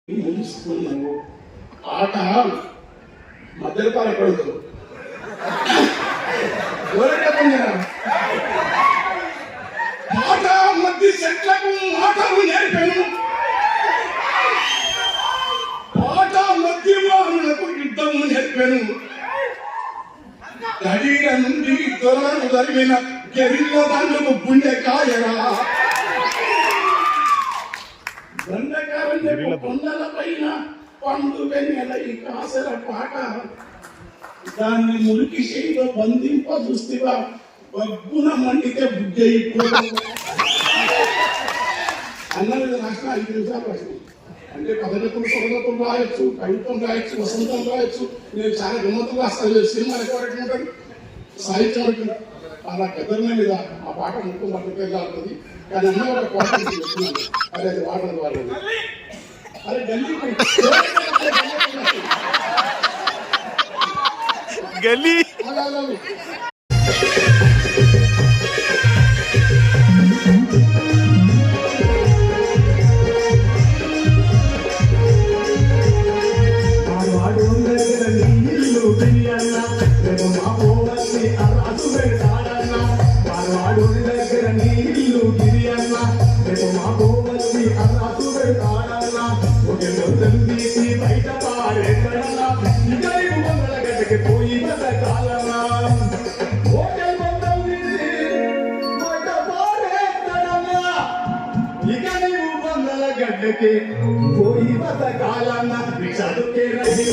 ముగిస్తున్నావు ఆట మధ్యలో పాలకూడదు ఆట మధ్య చెట్లకు ఆటలు నేర్పాను ఆట మధ్య వాహనులకు యుద్ధము నేర్పాను గడిల నుండి దొరలు జరిగిన గెరిల్ల దండకు గుండె కాయరా కొండల పైన పండు వెన్నెల ఈ కాసల పాట దాన్ని మురికి చేయిలో బంధింప చూస్తేవా బగ్గున మండితే బుగ్గైపో అన్నది రాసిన 5 నిమిషాలు రాసిన అంటే కథలకులు సొగలకులు రాయొచ్చు కవిత్వం రాయొచ్చు వసంతం రాయొచ్చు నేను చాలా గమ్మత్తులు రాస్తాను సినిమా రికార్డ్ ఉంటుంది సాహిత్యం ఉంటుంది అలా పెద్దల మీద ఆ పాట ముక్కు పట్టుకెళ్ళాలి కానీ అన్న ఒక కోట చెప్తున్నాను అదే అది వాటర్ వాళ్ళు అరే గల్లీ బయట పాడే పోయి కాలనా హోటల్ మొత్తం బయట పాడేస్తాడన్నా ఇక నీవు బందల గడ్డకి పోయి కాలన్నా చదువుకే రహి